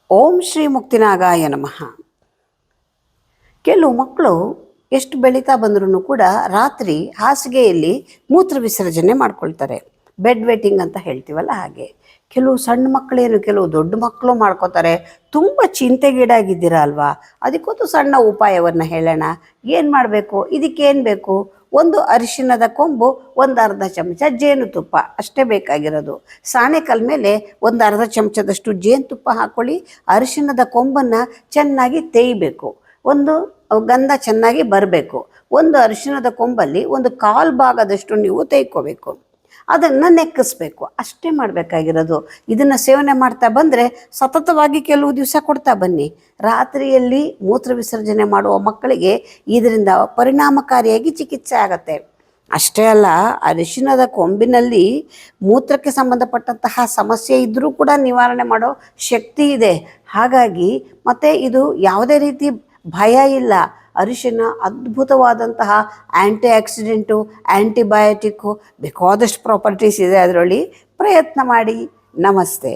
ಓಂ ಶ್ರೀ ಮುಕ್ತಿನಾಗಾಯ ನಮಃ. ಕೆಲವು ಮಕ್ಕಳು ಎಷ್ಟು ಬೆಳೀತಾ ಬಂದ್ರೂ ಕೂಡ ರಾತ್ರಿ ಹಾಸಿಗೆಯಲ್ಲಿ ಮೂತ್ರ ವಿಸರ್ಜನೆ ಮಾಡ್ಕೊಳ್ತಾರೆ. ಬೆಡ್ ವೆಟ್ಟಿಂಗ್ ಅಂತ ಹೇಳ್ತೀವಲ್ಲ ಹಾಗೆ. ಕೆಲವು ಸಣ್ಣ ಮಕ್ಕಳೇನು, ಕೆಲವು ದೊಡ್ಡ ಮಕ್ಕಳು ಮಾಡ್ಕೋತಾರೆ. ತುಂಬ ಚಿಂತೆಗೀಡಾಗಿದ್ದೀರಾ ಅಲ್ವಾ? ಅದಕ್ಕೊಂದು ಸಣ್ಣ ಉಪಾಯವನ್ನು ಹೇಳೋಣ. ಏನು ಮಾಡಬೇಕು? ಇದಕ್ಕೇನು ಬೇಕು? ಒಂದು ಅರಿಶಿಣದ ಕೊಂಬು, ಒಂದು ಅರ್ಧ ಚಮಚ ಜೇನುತುಪ್ಪ ಅಷ್ಟೇ ಬೇಕಾಗಿರೋದು. ಸಾಣೆಕಲ್ ಮೇಲೆ ಒಂದು ಅರ್ಧ ಚಮಚದಷ್ಟು ಜೇನುತುಪ್ಪ ಹಾಕ್ಕೊಳ್ಳಿ. ಅರಿಶಿಣದ ಕೊಂಬನ್ನು ಚೆನ್ನಾಗಿ ತೇಯಬೇಕು. ಒಂದು ಗಂಧ ಚೆನ್ನಾಗಿ ಬರಬೇಕು. ಒಂದು ಅರಿಶಿಣದ ಕೊಂಬಲ್ಲಿ ಒಂದು ಕಾಲು ಭಾಗದಷ್ಟು ನೀವು ತೆಯ್ಕೋಬೇಕು. ಅದನ್ನು ನೆಕ್ಕಿಸ್ಬೇಕು. ಅಷ್ಟೇ ಮಾಡಬೇಕಾಗಿರೋದು. ಇದನ್ನು ಸೇವನೆ ಮಾಡ್ತಾ ಬಂದರೆ ಸತತವಾಗಿ ಕೆಲವು ದಿವಸ ಕೊಡ್ತಾ ಬನ್ನಿ. ರಾತ್ರಿಯಲ್ಲಿ ಮೂತ್ರ ವಿಸರ್ಜನೆ ಮಾಡುವ ಮಕ್ಕಳಿಗೆ ಇದರಿಂದ ಪರಿಣಾಮಕಾರಿಯಾಗಿ ಚಿಕಿತ್ಸೆ ಆಗತ್ತೆ. ಅಷ್ಟೇ ಅಲ್ಲ, ಅರಿಶಿಣದ ಕೊಂಬಿನಲ್ಲಿ ಮೂತ್ರಕ್ಕೆ ಸಂಬಂಧಪಟ್ಟಂತಹ ಸಮಸ್ಯೆ ಇದ್ದರೂ ಕೂಡ ನಿವಾರಣೆ ಮಾಡೋ ಶಕ್ತಿ ಇದೆ. ಹಾಗಾಗಿ ಮತ್ತು ಇದು ಯಾವುದೇ ರೀತಿ ಭಯ ಇಲ್ಲ. ಅರಿಶಿಣ ಅದ್ಭುತವಾದಂತಹ ಆ್ಯಂಟಿ ಆಕ್ಸಿಡೆಂಟು, ಆ್ಯಂಟಿಬಯೋಟಿಕ್ಕು, ಬೇಕಾದಷ್ಟು ಪ್ರಾಪರ್ಟೀಸ್ ಇದೆ ಅದರಲ್ಲಿ. ಪ್ರಯತ್ನ ಮಾಡಿ. ನಮಸ್ತೆ.